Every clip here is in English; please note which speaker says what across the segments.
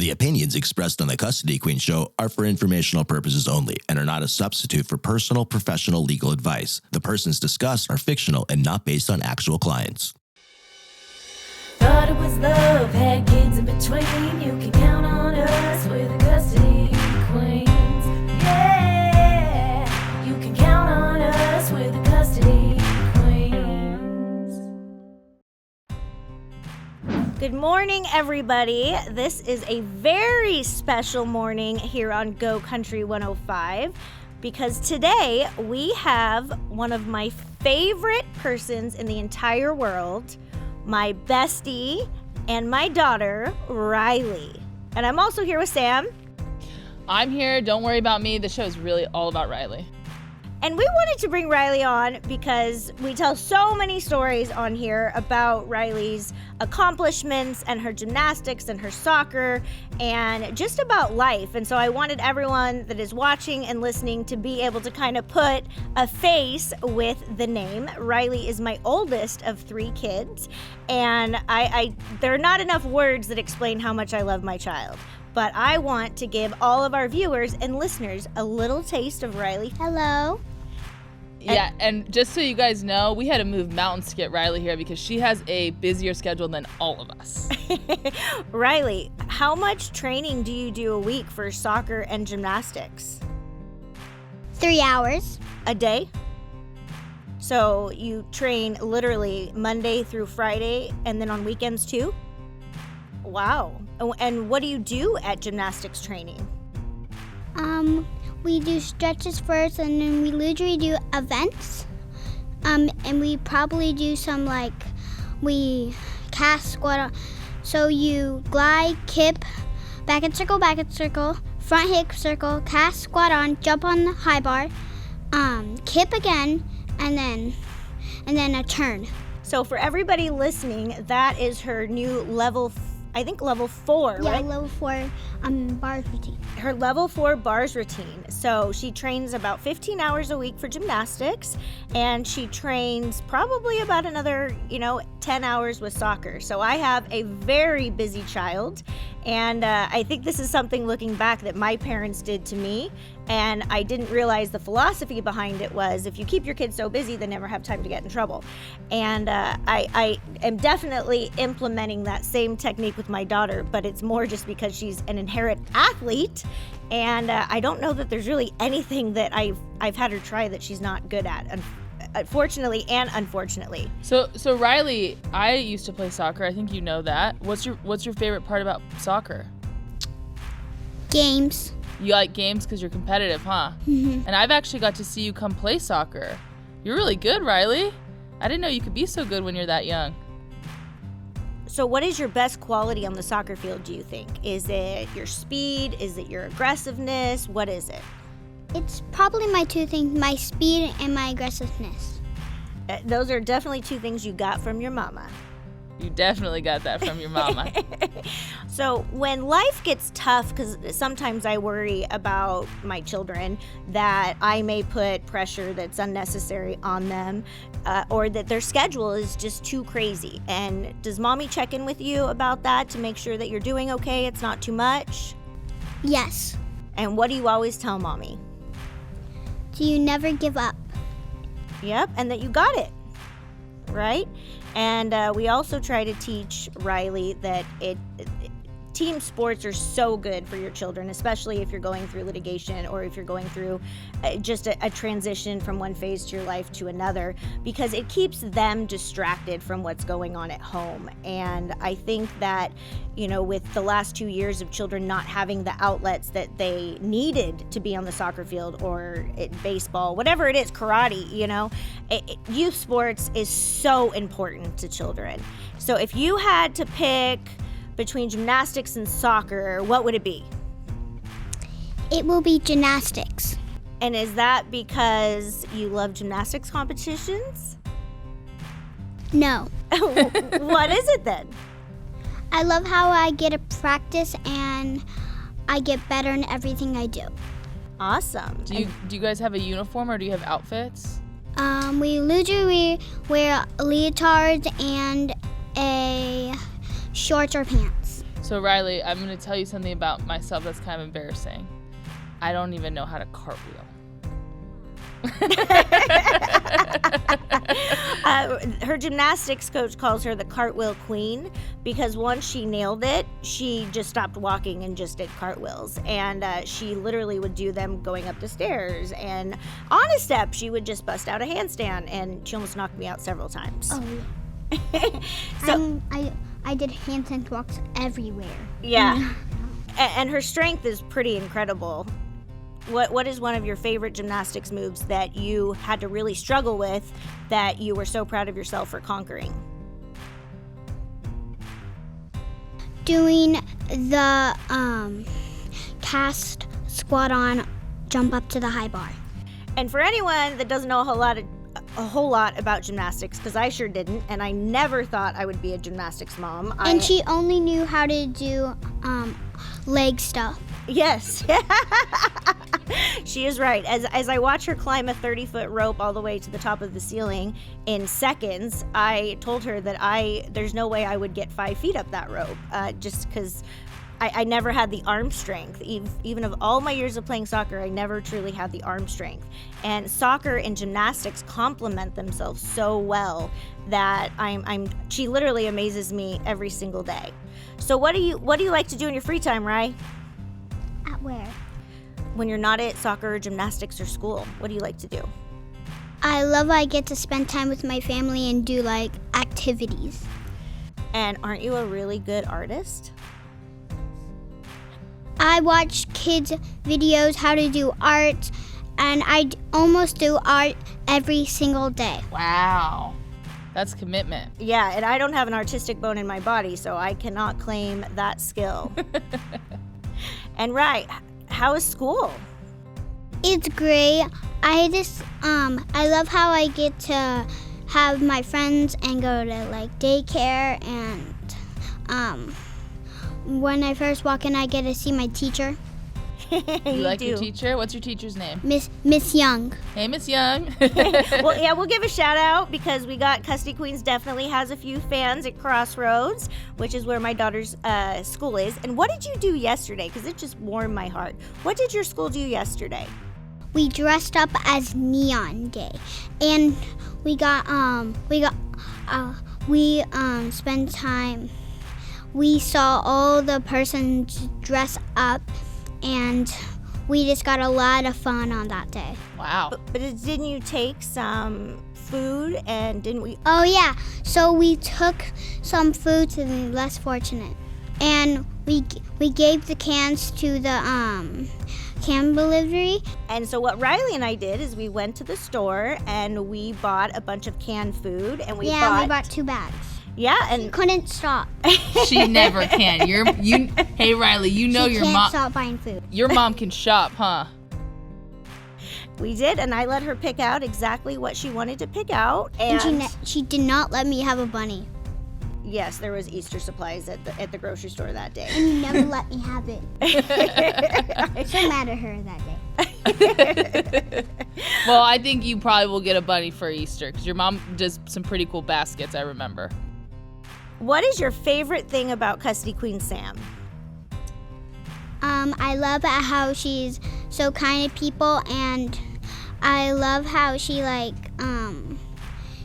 Speaker 1: The opinions expressed on the Custody Queen show are for informational purposes only and are not a substitute for personal, professional legal advice. The persons discussed are fictional and not based on actual clients.
Speaker 2: Thought it was love, had kids in between. You can count on us, we're the Custody Queens. Yeah, you can count on us, we're the Custody Queens.
Speaker 3: Good morning, everybody. This is a very special morning here on Go Country 105 because today we have one of my favorite persons in the entire world, my bestie and my daughter, Ryleigh. And I'm also here with Sam.
Speaker 4: I'm here. Don't worry about me. The show is really all about Ryleigh.
Speaker 3: And we wanted to bring Ryleigh on because we tell so many stories on here about Ryleigh's accomplishments and her gymnastics and her soccer and just about life. And so I wanted everyone that is watching and listening to be able to kind of put a face with the name. Ryleigh is my oldest of 3 kids, and there are not enough words that explain how much I love my child. But I want to give all of our viewers and listeners a little taste of Ryleigh. Hello.
Speaker 4: Yeah, and just so you guys know, we had to move mountains to get Ryleigh here because she has a busier schedule than all of us.
Speaker 3: Ryleigh, how much training do you do a week for soccer and gymnastics?
Speaker 5: 3 hours.
Speaker 3: A day? So you train literally Monday through Friday and then on weekends too? Wow. And what do you do at gymnastics training?
Speaker 5: We do stretches first, and then we literally do events. And we probably do some we cast squat. So you glide, kip, back and circle, front hip circle, cast squat on, jump on the high bar, kip again, and then a turn.
Speaker 3: So for everybody listening, that is her new level 4,
Speaker 5: yeah,
Speaker 3: right?
Speaker 5: Yeah, level 4 bars routine.
Speaker 3: Her level 4 bars routine. So she trains about 15 hours a week for gymnastics, and she trains probably about another, 10 hours with soccer. So I have a very busy child, and I think this is something looking back that my parents did to me, and I didn't realize the philosophy behind it was if you keep your kids so busy, they never have time to get in trouble. And I am definitely implementing that same technique with my daughter, but it's more just because she's an inherent athlete, and I don't know that there's really anything that I've had her try that she's not good at, fortunately and unfortunately.
Speaker 4: So Ryleigh, I used to play soccer. I think you know that. What's your favorite part about soccer?
Speaker 5: Games.
Speaker 4: You like games because you're competitive, huh?
Speaker 5: Mm-hmm.
Speaker 4: And I've actually got to see you come play soccer. You're really good, Ryleigh. I didn't know you could be so good when you're that young.
Speaker 3: So what is your best quality on the soccer field, do you think? Is it your speed? Is it your aggressiveness? What is it?
Speaker 5: It's probably my 2 things, my speed and my aggressiveness.
Speaker 3: Those are definitely 2 things you got from your mama.
Speaker 4: You definitely got that from your mama.
Speaker 3: So when life gets tough, because sometimes I worry about my children that I may put pressure that's unnecessary on them, or that their schedule is just too crazy. And does mommy check in with you about that to make sure that you're doing okay, it's not too much?
Speaker 5: Yes.
Speaker 3: And what do you always tell mommy?
Speaker 5: Do you never give up?
Speaker 3: Yep, and that you got it, right? And we also try to teach Ryleigh that team sports are so good for your children, especially if you're going through litigation or if you're going through just a transition from one phase to your life to another, because it keeps them distracted from what's going on at home. And I think that, with the last 2 years of children not having the outlets that they needed to be on the soccer field or baseball, whatever it is, karate, youth sports is so important to children. So if you had to pick between gymnastics and soccer, what would it be?
Speaker 5: It will be gymnastics.
Speaker 3: And is that because you love gymnastics competitions?
Speaker 5: No.
Speaker 3: What is it then?
Speaker 5: I love how I get to practice and I get better in everything I do.
Speaker 3: Awesome.
Speaker 4: Do you guys have a uniform or do you have outfits?
Speaker 5: We usually wear leotards and a shorts or pants.
Speaker 4: So Ryleigh, I'm going to tell you something about myself that's kind of embarrassing. I don't even know how to cartwheel.
Speaker 3: Her gymnastics coach calls her the Cartwheel Queen because once she nailed it, she just stopped walking and just did cartwheels. And she literally would do them going up the stairs. And on a step, she would just bust out a handstand. And she almost knocked me out several times.
Speaker 5: Oh, yeah.
Speaker 3: So
Speaker 5: I did handstand walks everywhere.
Speaker 3: yeah. And her strength is pretty incredible. What is one of your favorite gymnastics moves that you had to really struggle with that you were so proud of yourself for conquering?
Speaker 5: Doing the cast squat on, jump up to the high bar.
Speaker 3: And for anyone that doesn't know a whole lot about gymnastics, because I sure didn't, and I never thought I would be a gymnastics mom.
Speaker 5: And she only knew how to do leg stuff.
Speaker 3: Yes. She is right. As I watch her climb a 30-foot rope all the way to the top of the ceiling in seconds, I told her that there's no way I would get 5 feet up that rope, just because I never had the arm strength. Even of all my years of playing soccer, I never truly had the arm strength. And soccer and gymnastics complement themselves so well that she literally amazes me every single day. So what do you like to do in your free time, Rye?
Speaker 5: At where?
Speaker 3: When you're not at soccer or gymnastics or school, what do you like to do?
Speaker 5: I get to spend time with my family and do like activities.
Speaker 3: And aren't you a really good artist?
Speaker 5: I watch kids' videos how to do art, and I almost do art every single day.
Speaker 4: Wow. That's commitment.
Speaker 3: Yeah, and I don't have an artistic bone in my body, so I cannot claim that skill. And Rye, how is school?
Speaker 5: It's great. I love how I get to have my friends and go to like daycare, and when I first walk in, I get to see my teacher,
Speaker 4: You like your
Speaker 3: do.
Speaker 4: teacher? What's your teacher's name?
Speaker 5: Miss Young.
Speaker 4: Hey, Miss Young.
Speaker 3: Well, yeah, we'll give a shout out because we got Custody Queens definitely has a few fans at Crossroads, which is where my daughter's school is. And what did you do yesterday? Because it just warmed my heart. What did your school do yesterday?
Speaker 5: We dressed up as Neon Day, and we spent time. We saw all the persons dress up, and we just got a lot of fun on that day.
Speaker 4: Wow.
Speaker 3: But didn't you take some food and didn't we?
Speaker 5: Oh yeah, so we took some food to the less fortunate, and we gave the cans to the can delivery.
Speaker 3: And so what Ryleigh and I did is we went to the store and we bought a bunch of canned food and we
Speaker 5: bought 2 bags.
Speaker 3: Yeah, and
Speaker 5: Couldn't stop.
Speaker 4: She never can. Hey Ryleigh, you know
Speaker 5: She
Speaker 4: your
Speaker 5: can't
Speaker 4: mom.
Speaker 5: stop buying food.
Speaker 4: Your mom can shop, huh?
Speaker 3: we did, and I let her pick out exactly what she wanted to pick out.
Speaker 5: And she did not let me have a bunny.
Speaker 3: Yes, there was Easter supplies at the grocery store that day.
Speaker 5: And you never let me have it. I'm so mad at her that day.
Speaker 4: Well, I think you probably will get a bunny for Easter because your mom does some pretty cool baskets, I remember.
Speaker 3: What is your favorite thing about Custody Queen Sam?
Speaker 5: I love how she's so kind to people, and I love how she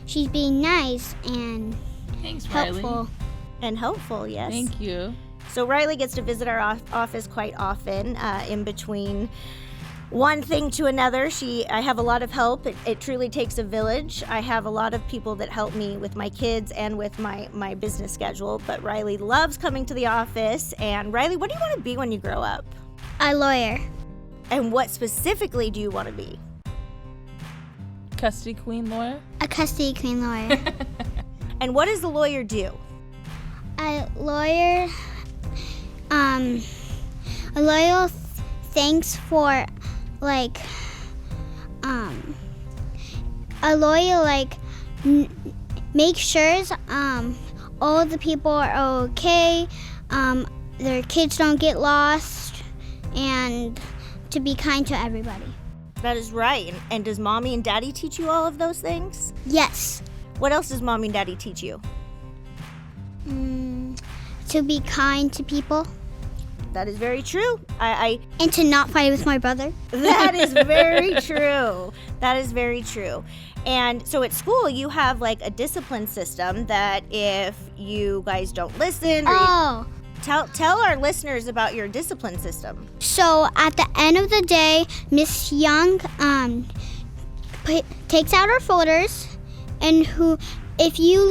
Speaker 5: she's being nice and
Speaker 4: Thanks, Ryleigh.
Speaker 5: helpful.
Speaker 3: And helpful, yes.
Speaker 4: Thank you.
Speaker 3: So Ryleigh gets to visit our office quite often in between one thing to another. I have a lot of help. It truly takes a village. I have a lot of people that help me with my kids and with my business schedule, but Ryleigh loves coming to the office. And Ryleigh, what do you want to be when you grow up?
Speaker 5: A lawyer.
Speaker 3: And what specifically do you want to be?
Speaker 4: Custody Queen lawyer?
Speaker 5: A custody queen lawyer.
Speaker 3: And what does the lawyer do?
Speaker 5: A lawyer thanks for a lawyer make sure all the people are okay, their kids don't get lost, and to be kind to everybody.
Speaker 3: That is right. And does mommy and daddy teach you all of those things?
Speaker 5: Yes.
Speaker 3: What else does mommy and daddy teach you?
Speaker 5: to be kind to people.
Speaker 3: That is very true.
Speaker 5: And to not fight with my brother.
Speaker 3: That is very true. That is very true. And so at school, you have like a discipline system that if you guys don't listen, or tell our listeners about your discipline system.
Speaker 5: So at the end of the day, Miss Young takes out our folders, and if you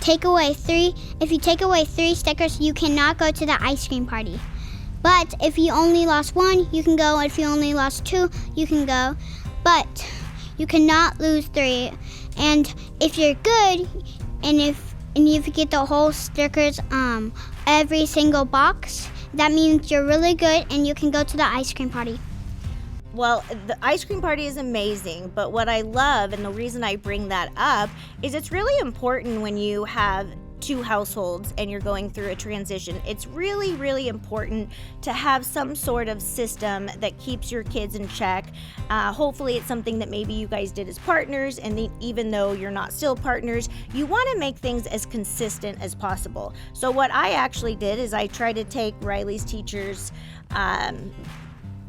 Speaker 5: take away 3 stickers, you cannot go to the ice cream party. But if you only lost 1, you can go. If you only lost 2, you can go. But you cannot lose 3. And if you're good, and if you get the whole stickers, every single box, that means you're really good and you can go to the ice cream party.
Speaker 3: Well, the ice cream party is amazing, but what I love, and the reason I bring that up, is it's really important when you have 2 households and you're going through a transition. It's really, really important to have some sort of system that keeps your kids in check. Hopefully it's something that maybe you guys did as partners, and even though you're not still partners, you want to make things as consistent as possible. So what I actually did is I tried to take Ryleigh's teacher's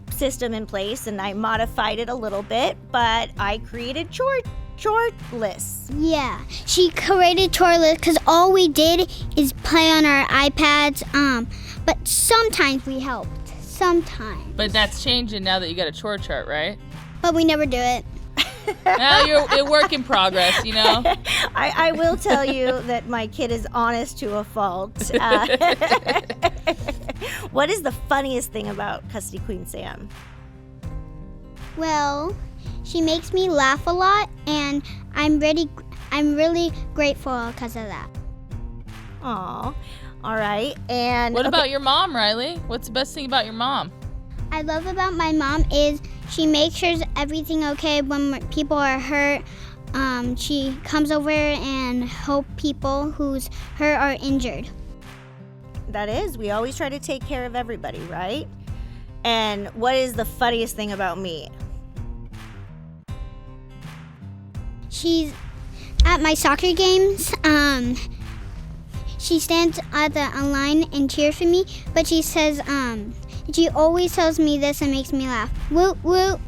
Speaker 3: system in place, and I modified it a little bit, but I created chore lists.
Speaker 5: Yeah, she created chore lists because all we did is play on our iPads, but sometimes we helped. Sometimes.
Speaker 4: But that's changing now that you got a chore chart, right?
Speaker 5: But we never do it.
Speaker 4: Now you're a work in progress, you know?
Speaker 3: I will tell you that my kid is honest to a fault. What is the funniest thing about Custody Queen Sam?
Speaker 5: Well, she makes me laugh a lot, and I'm really grateful because of that.
Speaker 3: Aw, all right. And
Speaker 4: What about your mom, Ryleigh? What's the best thing about your mom?
Speaker 5: I love about my mom is she makes sure everything okay when people are hurt. She comes over and help people who's hurt or injured.
Speaker 3: That is, we always try to take care of everybody, right? And what is the funniest thing about me?
Speaker 5: She's at my soccer games. She stands at the line and cheers for me, but she says, she always tells me this and makes me laugh. Woo, woo.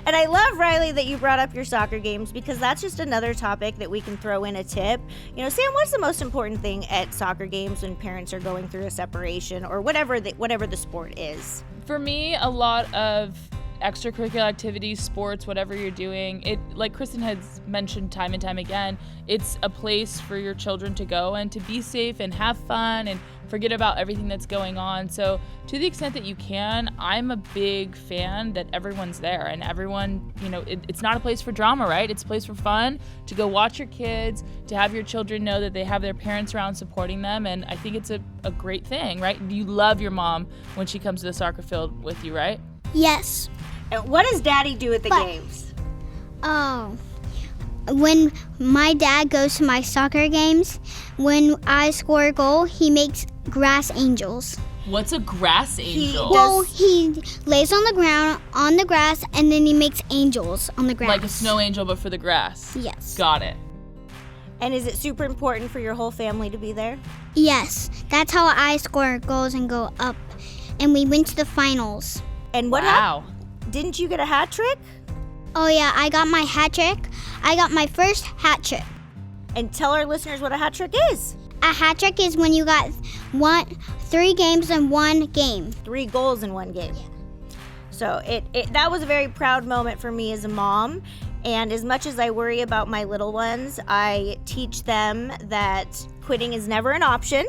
Speaker 3: And I love, Ryleigh, that you brought up your soccer games, because that's just another topic that we can throw in a tip. You know, Sam, what's the most important thing at soccer games when parents are going through a separation or whatever the sport is?
Speaker 4: For me, a lot of extracurricular activities, sports, whatever you're doing, it, like Kristen has mentioned time and time again, it's a place for your children to go and to be safe and have fun and forget about everything that's going on. So to the extent that you can, I'm a big fan that everyone's there and everyone, you know, it's not a place for drama, right? It's a place for fun, to go watch your kids, to have your children know that they have their parents around supporting them. And I think it's a great thing, right? You love your mom when she comes to the soccer field with you, right?
Speaker 5: Yes.
Speaker 3: And what does Daddy do at the games?
Speaker 5: Oh, when my dad goes to my soccer games, when I score a goal, he makes grass angels.
Speaker 4: What's a grass angel?
Speaker 5: He lays on the grass, and then he makes angels on the grass.
Speaker 4: Like a snow angel, but for the grass.
Speaker 5: Yes.
Speaker 4: Got it.
Speaker 3: And is it super important for your whole family to be there?
Speaker 5: Yes. That's how I score goals and go up. And we went to the finals.
Speaker 3: And what happened? Didn't you get a hat trick?
Speaker 5: Oh yeah, I got my hat trick. I got my first hat trick.
Speaker 3: And tell our listeners what a hat trick is.
Speaker 5: A hat trick is when you got 3 games in one game.
Speaker 3: 3 goals in one game.
Speaker 5: Yeah.
Speaker 3: So that was a very proud moment for me as a mom. And as much as I worry about my little ones, I teach them that quitting is never an option.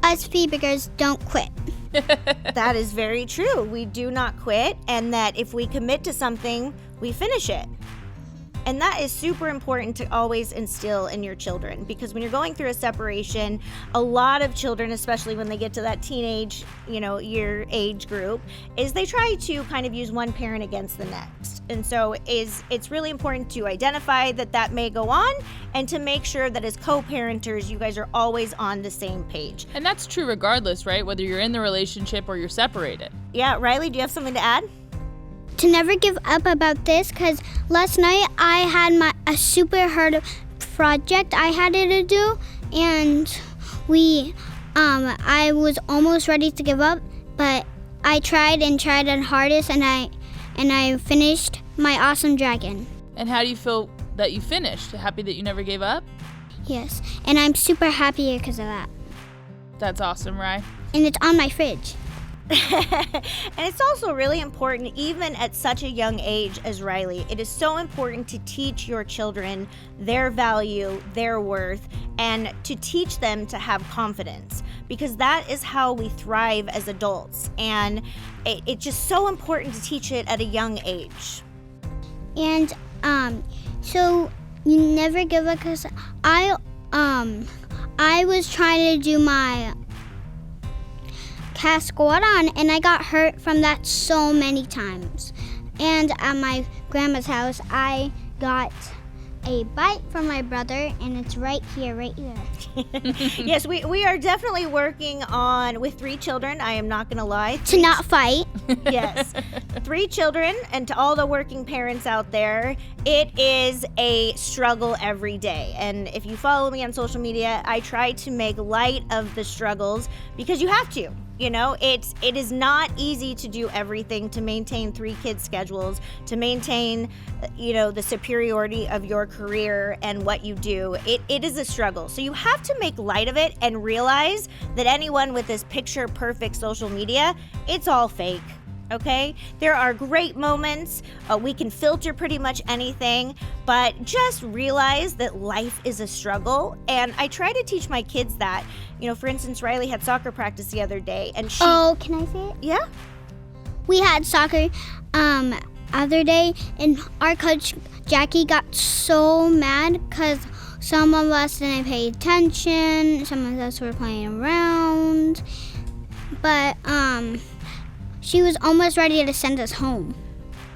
Speaker 5: Us Phoebers don't quit.
Speaker 3: That is very true. We do not quit, and that if we commit to something, we finish it. And that is super important to always instill in your children, because when you're going through a separation, a lot of children, especially when they get to that teenage, year age group, is they try to kind of use one parent against the next. And so it's really important to identify that may go on, and to make sure that as co-parenters, you guys are always on the same page.
Speaker 4: And that's true regardless, right? Whether you're in the relationship or you're separated.
Speaker 3: Yeah, Ryleigh, do you have something to add?
Speaker 5: To never give up about this, because last night I had a super hard project I had to do, and I was almost ready to give up, but I tried the hardest, and I finished my awesome dragon.
Speaker 4: And how do you feel that you finished? Happy that you never gave up?
Speaker 5: Yes, and I'm super happy because of that.
Speaker 4: That's awesome, Rye.
Speaker 5: And it's on my fridge.
Speaker 3: And it's also really important, even at such a young age as Ryleigh, it is so important to teach your children their value, their worth, and to teach them to have confidence, because that is how we thrive as adults. And it's just so important to teach it at a young age.
Speaker 5: And so you never give up, because I was trying to do my cast squat on, and I got hurt from that so many times. And at my grandma's house, I got a bite from my brother, and it's right here.
Speaker 3: Yes, we are definitely working on, with 3 children, I am not going to lie.
Speaker 5: To not fight.
Speaker 3: Yes. 3 children, and to all the working parents out there, it is a struggle every day. And if you follow me on social media, I try to make light of the struggles, because you have to. You know, it is not easy to do everything, to maintain 3 kids' schedules, to maintain, the superiority of your career and what you do. It is a struggle. So you have to make light of it and realize that anyone with this picture-perfect social media, it's all fake. Okay? There are great moments. We can filter pretty much anything, but just realize that life is a struggle. And I try to teach my kids that. For instance, Ryleigh had soccer practice the other day, and she...
Speaker 5: Oh, can I say it?
Speaker 3: Yeah?
Speaker 5: We had soccer other day, and our coach, Jackie, got so mad because some of us didn't pay attention, some of us were playing around, but she was almost ready to send us home.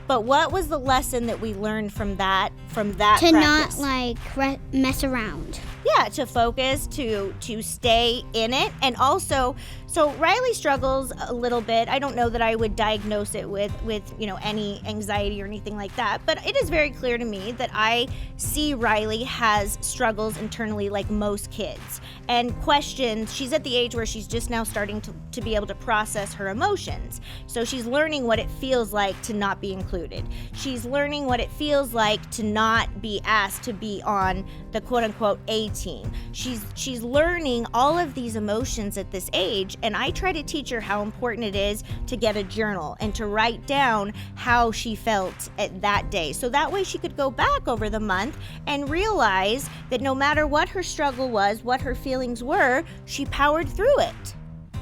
Speaker 3: But what was the lesson that we learned from that
Speaker 5: To
Speaker 3: practice?
Speaker 5: not mess around.
Speaker 3: Yeah, to focus, to stay in it. And also, so Ryleigh struggles a little bit. I don't know that I would diagnose it with any anxiety or anything like that, but it is very clear to me that I see Ryleigh has struggles internally like most kids, and questions. She's at the age where she's just now starting to be able to process her emotions. So she's learning what it feels like to not be included. She's learning what it feels like to not be asked to be on the quote-unquote A team. She's learning all of these emotions at this age, and I try to teach her how important it is to get a journal and to write down how she felt at that day. So that way she could go back over the month and realize that no matter what her struggle was, what her feelings were, she powered through it.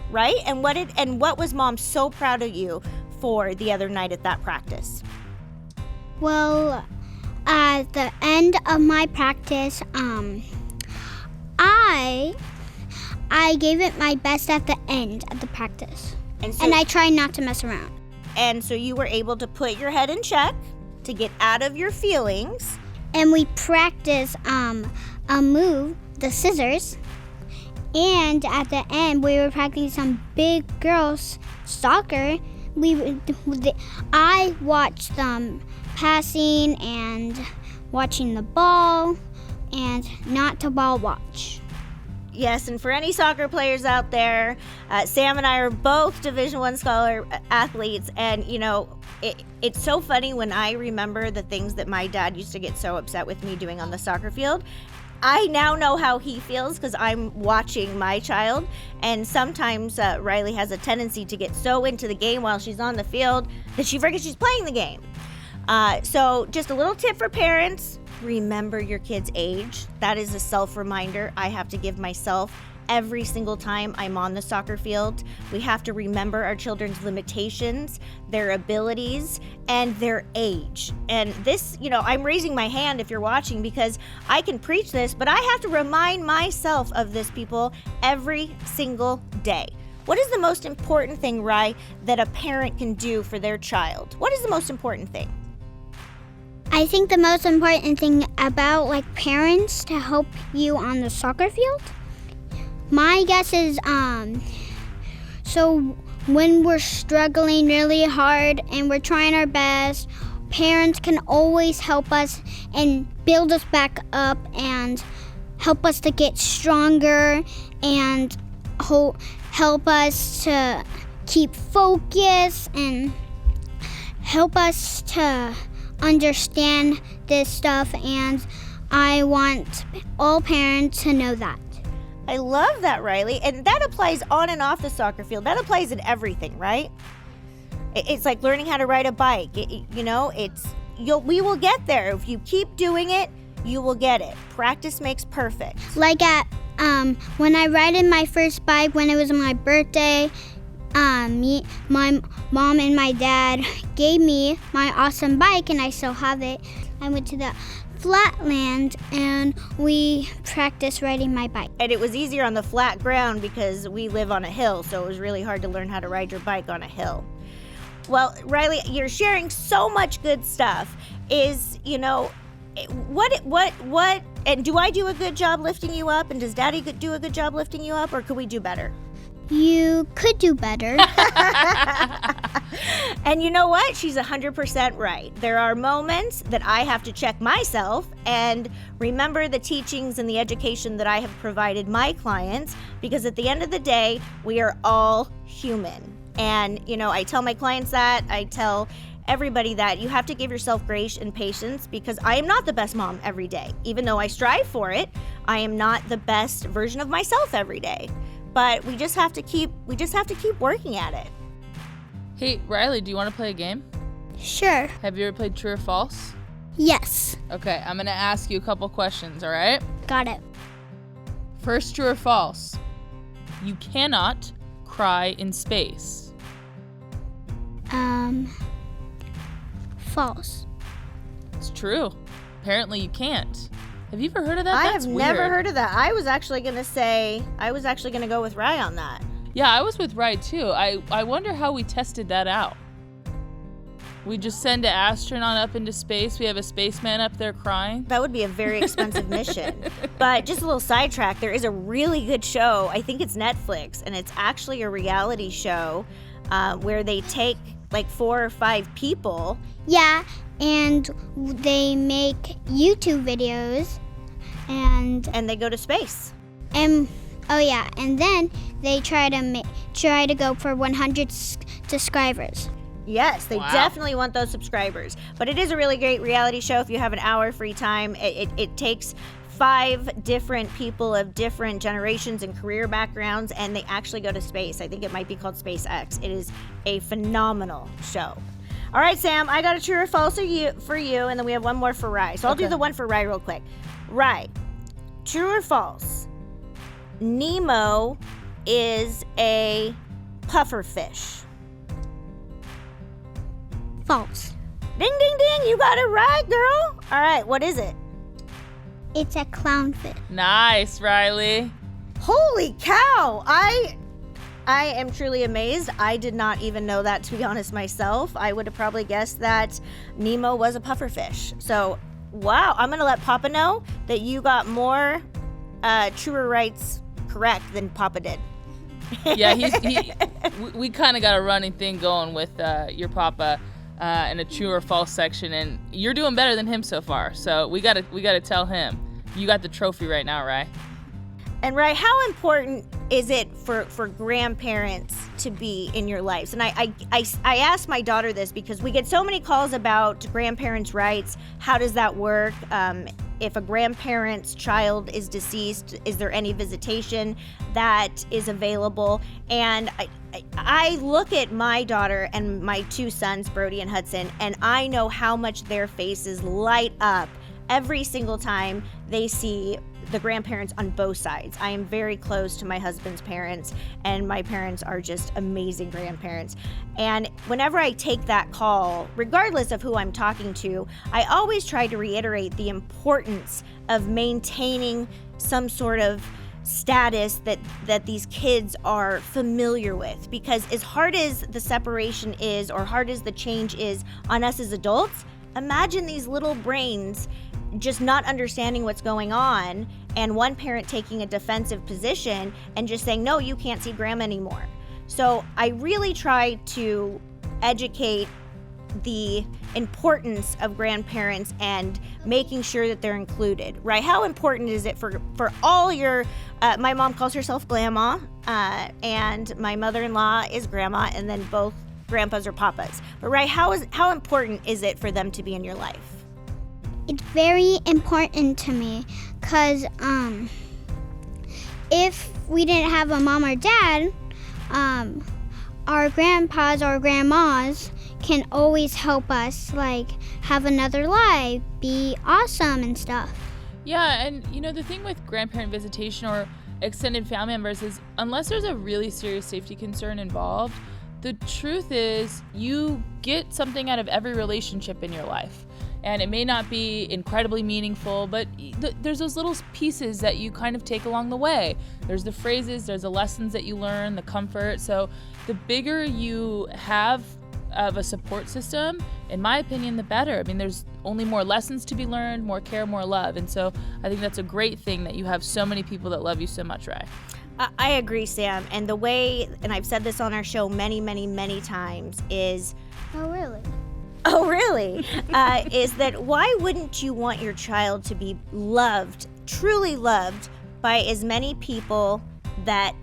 Speaker 3: Right? And what was Mom so proud of you for the other night at that practice?
Speaker 5: Well, at the end of my practice, I gave it my best at the end of the practice. And I tried not to mess around.
Speaker 3: And so you were able to put your head in check, to get out of your feelings.
Speaker 5: And we practiced a move, the scissors. And at the end, we were practicing some big girls soccer. I watched them passing and watching the ball and not to ball watch.
Speaker 3: Yes, and for any soccer players out there, Sam and I are both Division I scholar athletes, and it's so funny when I remember the things that my dad used to get so upset with me doing on the soccer field. I now know how he feels because I'm watching my child, and sometimes Ryleigh has a tendency to get so into the game while she's on the field that she forgets she's playing the game. So just a little tip for parents: remember your kid's age. That is a self-reminder I have to give myself every single time I'm on the soccer field. We have to remember our children's limitations, their abilities, and their age. And this, I'm raising my hand if you're watching because I can preach this, but I have to remind myself of this, people, every single day. What is the most important thing, Rye, that a parent can do for their child? What is the most important thing?
Speaker 5: I think the most important thing about parents to help you on the soccer field, my guess is so when we're struggling really hard and we're trying our best, parents can always help us and build us back up and help us to get stronger and help us to keep focus and help us to understand this stuff, and I want all parents to know that.
Speaker 3: I love that, Ryleigh. And that applies on and off the soccer field. That applies in everything, right? It's like learning how to ride a bike. We will get there. If you keep doing it, you will get it. Practice makes perfect.
Speaker 5: Like when I ride my first bike when it was my birthday, my mom and my dad gave me my awesome bike, and I still have it. I went to the flatland and we practiced riding my bike.
Speaker 3: And it was easier on the flat ground because we live on a hill, so it was really hard to learn how to ride your bike on a hill. Well, Ryleigh, you're sharing so much good stuff. What, and do I do a good job lifting you up? And does Daddy do a good job lifting you up, or could we do better?
Speaker 5: You could do better.
Speaker 3: And you know what? She's 100% right. There are moments that I have to check myself and remember the teachings and the education that I have provided my clients, because at the end of the day, we are all human. And, I tell my clients that, I tell everybody that you have to give yourself grace and patience, because I am not the best mom every day. Even though I strive for it, I am not the best version of myself every day. But we just have to keep working at it.
Speaker 4: Hey, Ryleigh, do you want to play a game?
Speaker 5: Sure.
Speaker 4: Have you ever played True or False?
Speaker 5: Yes.
Speaker 4: Okay, I'm going to ask you a couple questions, all right?
Speaker 5: Got it.
Speaker 4: First, true or false? You cannot cry in space.
Speaker 5: False.
Speaker 4: It's true. Apparently you can't. Have you ever heard of that?
Speaker 3: I
Speaker 4: That's
Speaker 3: have
Speaker 4: weird.
Speaker 3: never heard of that. I was actually going to go with Rye on that.
Speaker 4: Yeah, I was with Ryleigh too. I wonder how we tested that out. We just send an astronaut up into space. We have a spaceman up there crying.
Speaker 3: That would be a very expensive mission. But just a little sidetrack, there is a really good show. I think it's Netflix, and it's actually a reality show where they take like 4 or 5 people.
Speaker 5: Yeah, and they make YouTube videos and
Speaker 3: they go to space.
Speaker 5: And then they try to go for 100 subscribers.
Speaker 3: Yes, they
Speaker 4: Wow.
Speaker 3: definitely want those subscribers. But it is a really great reality show if you have an hour free time. It takes 5 different people of different generations and career backgrounds, and they actually go to space. I think it might be called SpaceX. It is a phenomenal show. All right, Sam, I got a true or false for you, and then we have one more for Rye. So I'll do the one for Rye real quick. Rye, true or false? Nemo is a pufferfish.
Speaker 5: False.
Speaker 3: Ding, ding, ding, you got it right, girl. All right, what is it?
Speaker 5: It's a clownfish.
Speaker 4: Nice, Ryleigh.
Speaker 3: Holy cow! I am truly amazed. I did not even know that, to be honest, myself. I would have probably guessed that Nemo was a pufferfish. So, wow, I'm going to let Papa know that you got more truer rights correct than Papa did.
Speaker 4: Yeah, we kind of got a running thing going with your papa in a true or false section, and you're doing better than him so far. So we gotta tell him. You got the trophy right now, Rye.
Speaker 3: And Rye, how important is it for grandparents to be in your lives? And I asked my daughter this because we get so many calls about grandparents' rights. How does that work? If a grandparent's child is deceased, is there any visitation that is available? And I look at my daughter and my 2 sons, Brody and Hudson, and I know how much their faces light up every single time they see the grandparents on both sides. I am very close to my husband's parents, and my parents are just amazing grandparents. And whenever I take that call, regardless of who I'm talking to, I always try to reiterate the importance of maintaining some sort of status that these kids are familiar with. Because as hard as the separation is, or hard as the change is on us as adults, imagine these little brains just not understanding what's going on, and one parent taking a defensive position and just saying, no, you can't see grandma anymore. So I really try to educate the importance of grandparents and making sure that they're included, right? How important is it for all your, my mom calls herself Grandma, and my mother-in-law is Grandma, and then both grandpas or papas. But right, how important is it for them to be in your life?
Speaker 5: It's very important to me because if we didn't have a mom or dad, our grandpas or grandmas can always help us, like, have another life, be awesome and stuff.
Speaker 4: Yeah, and the thing with grandparent visitation or extended family members is unless there's a really serious safety concern involved, the truth is you get something out of every relationship in your life. And it may not be incredibly meaningful, but there's those little pieces that you kind of take along the way. There's the phrases, there's the lessons that you learn, the comfort. So the bigger you have of a support system, in my opinion, the better. I mean, there's only more lessons to be learned, more care, more love. And so I think that's a great thing that you have so many people that love you so much, Ray.
Speaker 3: I agree, Sam. And the way, and I've said this on our show many, many, many times, is...
Speaker 5: Oh, really?
Speaker 3: Oh, really? Is that why wouldn't you want your child to be loved, truly loved, by as many people that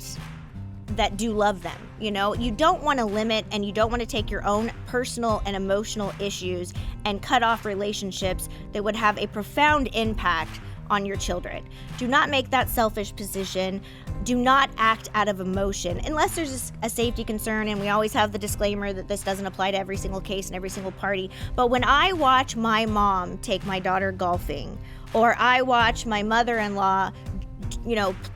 Speaker 3: do love them? You don't want to limit, and you don't want to take your own personal and emotional issues and cut off relationships that would have a profound impact on your children. Do not make that selfish position. Do not act out of emotion unless there's a safety concern, and we always have the disclaimer that this doesn't apply to every single case and every single party. But when I watch my mom take my daughter golfing, or I watch my mother-in-law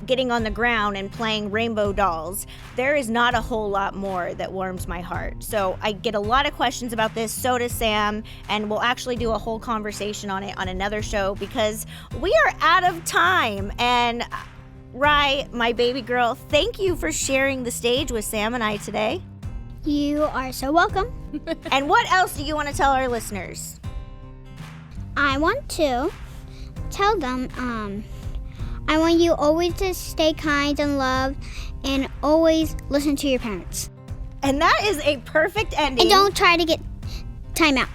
Speaker 3: getting on the ground and playing rainbow dolls, there is not a whole lot more that warms my heart. So I get a lot of questions about this, so does Sam, and we'll actually do a whole conversation on it on another show because we are out of time. And Rye, my baby girl, thank you for sharing the stage with Sam and I today.
Speaker 5: You are so welcome.
Speaker 3: And what else do you want to tell our listeners?
Speaker 5: I want to tell them, I want you always to stay kind and love and always listen to your parents.
Speaker 3: And that is a perfect ending.
Speaker 5: And don't try to get time out.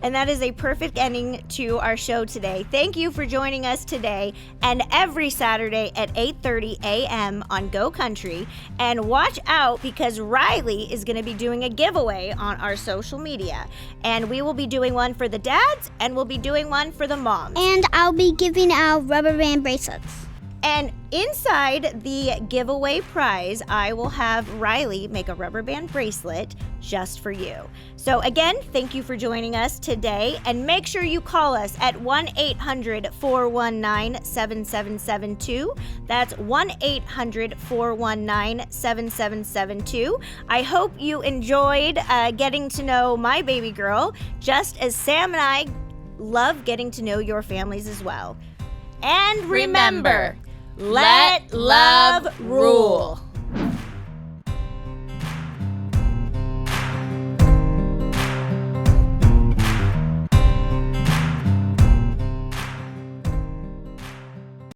Speaker 3: And that is a perfect ending to our show today. Thank you for joining us today and every Saturday at 8:30 a.m. on Go Country. And watch out because Ryleigh is going to be doing a giveaway on our social media. And we will be doing one for the dads and we'll be doing one for the moms.
Speaker 5: And I'll be giving out rubber band bracelets.
Speaker 3: And inside the giveaway prize, I will have Ryleigh make a rubber band bracelet just for you. So again, thank you for joining us today. And make sure you call us at 1-800-419-7772. That's 1-800-419-7772. I hope you enjoyed getting to know my baby girl, just as Sam and I love getting to know your families as well. And remember, let love rule.